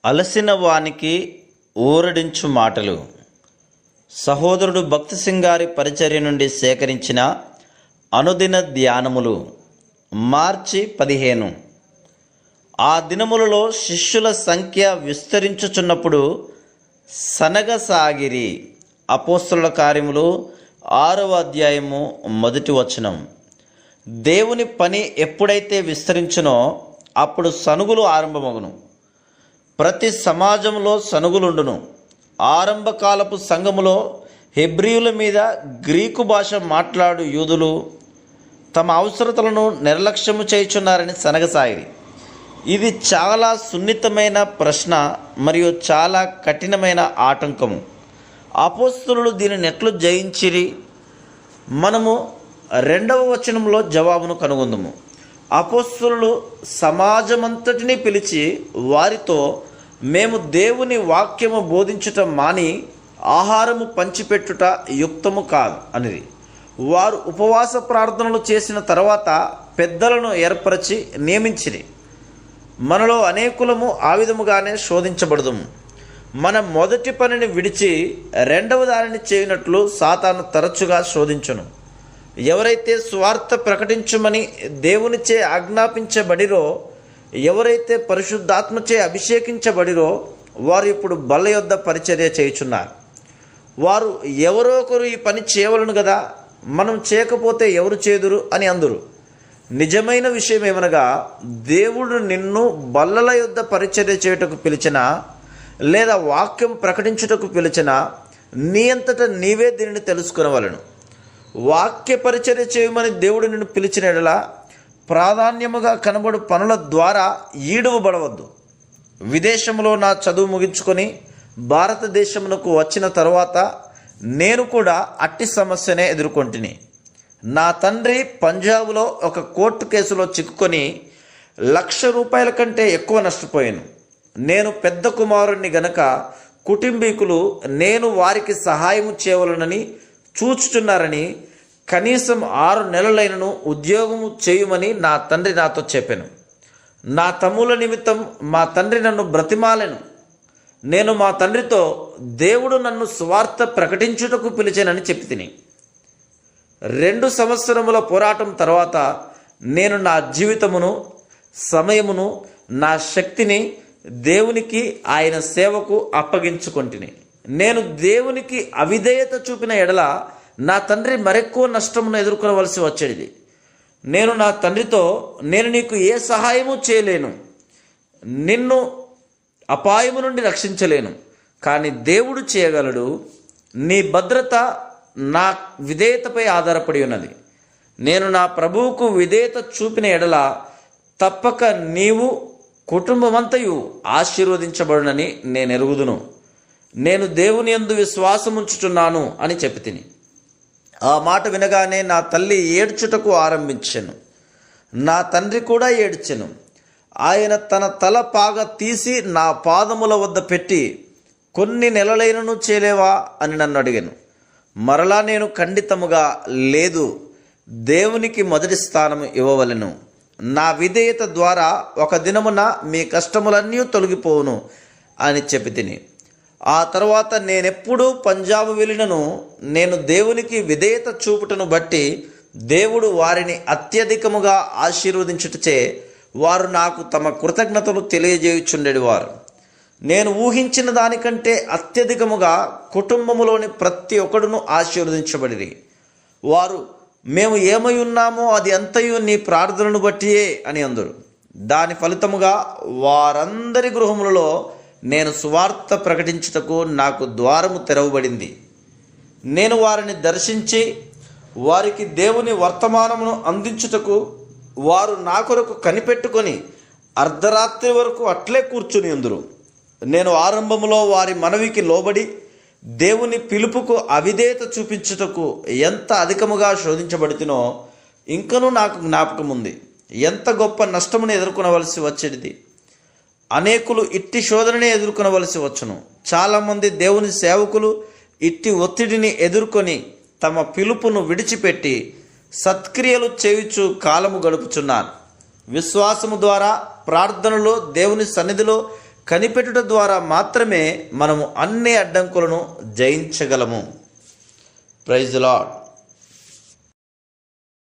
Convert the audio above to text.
అలసిన వానికి ఊరడించు మాటలు. సహోదరుడు భక్తి సింగారి పరిచర్య నుండి సేకరించిన అనుదిన ధ్యానములు. మార్చి 15. ఆ దినములలో శిష్యుల సంఖ్య విస్తరించుచున్నప్పుడు సనగసాగిరి. అపోస్తలుల కార్యములు 6వ అధ్యాయము 1వ వచనం. దేవుని పని ఎప్పుడైతే విస్తరించునో అప్పుడు సనుగులు ఆరంభమగును. ప్రతి సమాజంలో సనుగులుండును. ఆరంభకాలపు సంఘములో హెబ్రీయుల మీద గ్రీకు భాష మాట్లాడు యూదులు తమ అవసరతలను నిర్లక్ష్యము చేయుచున్నారని సనగసాగిరి. ఇది చాలా సున్నితమైన ప్రశ్న మరియు చాలా కఠినమైన ఆటంకము. అపోస్తలులు దీనిని ఎట్లు జయించిరి? మనము 2వ వచనంలో జవాబును కనుగొందుము. అపోస్తలులు సమాజమంతటిని పిలిచి వారితో, మేము దేవుని వాక్యము బోధించుట మాని ఆహారము పంచిపెట్టుట యుక్తము కాదు అనిది. వారు ఉపవాస ప్రార్థనలు చేసిన తర్వాత పెద్దలను ఏర్పరిచి నియమించిరి. మనలో అనేకులము ఆ విధముగానే శోధించబడదుము. మన మొదటి పనిని విడిచి రెండవ దానిని చేయనట్లు సాతాను తరచుగా శోధించును. ఎవరైతే స్వార్థ ప్రకటించుమని దేవునిచే ఆజ్ఞాపించబడిరో, ఎవరైతే పరిశుద్ధాత్మచే అభిషేకించబడిరో వారు ఇప్పుడు బల్ల యొద్ద పరిచర్య చేయుచున్నారు. వారు ఎవరో ఒకరు ఈ పని చేయవలను కదా, మనం చేయకపోతే ఎవరు చేదురు అని అందురు. నిజమైన విషయం ఏమనగా, దేవుడు నిన్ను బల్లల యొద్ద పరిచర్య చేయుటకు పిలిచినా లేదా వాక్యం ప్రకటించుటకు పిలిచినా నీ అంతటా నీవే దీనిని తెలుసుకునవలను. వాక్య పరిచర్య చేయమని దేవుడు నిన్ను పిలిచిన ఎడల ప్రాధాన్యముగా కనబడు పనుల ద్వారా ఈడువబడవద్దు. విదేశంలో నా చదువు ముగించుకొని భారతదేశమునకు వచ్చిన తరువాత నేను కూడా అట్టి సమస్యనే ఎదుర్కొంటిని. నా తండ్రి పంజాబ్లో ఒక కోర్టు కేసులో చిక్కుకొని ₹1,00,000 కంటే ఎక్కువ నష్టపోయాను. నేను పెద్ద కుమారుణ్ణి గనక కుటుంబీకులు నేను వారికి సహాయం చేయవలనని చూచుచున్నారని కనీసం 6 నెలలైనను ఉద్యోగము చేయమని నా తండ్రి నాతో చెప్పాను. నా తమ్ముల నిమిత్తం మా తండ్రి నన్ను బ్రతిమాలెను. నేను మా తండ్రితో, దేవుడు నన్ను సువార్త ప్రకటించుటకు పిలిచానని చెప్పి తిని. 2 సంవత్సరముల పోరాటం తర్వాత నేను నా జీవితమును, సమయమును, నా శక్తిని దేవునికి, ఆయన సేవకు అప్పగించుకొంటిని. నేను దేవునికి అవిధేయత చూపిన ఎడల నా తండ్రి మరెక్కువ నష్టమును ఎదుర్కొనవలసి వచ్చేది. నేను నా తండ్రితో, నేను నీకు ఏ సహాయము చేయలేను, నిన్ను అపాయము నుండి రక్షించలేను, కానీ దేవుడు చేయగలడు. నీ భద్రత నా విధేయతపై ఆధారపడి ఉన్నది. నేను నా ప్రభువుకు విధేయత చూపిన ఎడల తప్పక నీవు, కుటుంబమంతయు ఆశీర్వదించబడునని నేను ఎరుగుదును. నేను దేవుని యందు విశ్వాసముంచుచున్నాను అని చెప్పి తిని. ఆ మాట వినగానే నా తల్లి ఏడ్చుటకు ఆరంభించెను. నా తండ్రి కూడా ఏడ్చెను. ఆయన తన తల పాగ తీసి నా పాదముల వద్ద పెట్టి, కొన్ని నెలలైనను చేయలేవా అని నన్ను అడిగాను. మరలా నేను ఖండితముగా, లేదు, దేవునికి మొదటి స్థానం ఇవ్వవలెను. నా విధేయత ద్వారా ఒక దినమున మీ కష్టములన్నీ తొలగిపోవును అని చెప్పి తిని. ఆ తర్వాత నేనెప్పుడు పంజాబ్ వెళ్ళినను నేను దేవునికి విధేయత చూపుటను బట్టి దేవుడు వారిని అత్యధికముగా ఆశీర్వదించుటచే వారు నాకు తమ కృతజ్ఞతలు తెలియజేయుచుండేవారు. నేను ఊహించిన దానికంటే అత్యధికముగా కుటుంబములోని ప్రతి ఒక్కడును ఆశీర్వదించబడిరి. వారు, మేము ఏమై ఉన్నామో అది అంతయు నీ ప్రార్థనను బట్టియే అని అందరు. దాని ఫలితముగా వారందరి గృహములలో నేను సువార్త ప్రకటించుటకు నాకు ద్వారము తెరవబడింది. నేను వారిని దర్శించి వారికి దేవుని వర్తమానమును అందించుటకు వారు నా కొరకు కనిపెట్టుకొని అర్ధరాత్రి వరకు అట్లే కూర్చుని ఉందురు. నేను ఆరంభములో వారి మనవికి లోబడి దేవుని పిలుపుకు అవిధేయత చూపించుటకు ఎంత అధికముగా శోధించబడుతునో ఇంకనూ నాకు జ్ఞాపకం ఉంది. ఎంత గొప్ప నష్టమును ఎదుర్కొనవలసి వచ్చేది. అనేకులు ఇట్టి శోధననే ఎదుర్కొనవలసి వచ్చును. చాలామంది దేవుని సేవకులు ఇట్టి ఒత్తిడిని ఎదుర్కొని తమ పిలుపును విడిచిపెట్టి సత్క్రియలు చేయుచు కాలము గడుపుచున్నారు. విశ్వాసము ద్వారా ప్రార్థనలో దేవుని సన్నిధిలో కనిపెట్టుట ద్వారా మాత్రమే మనము అన్ని అడ్డంకులను జయించగలము. Praise the lord.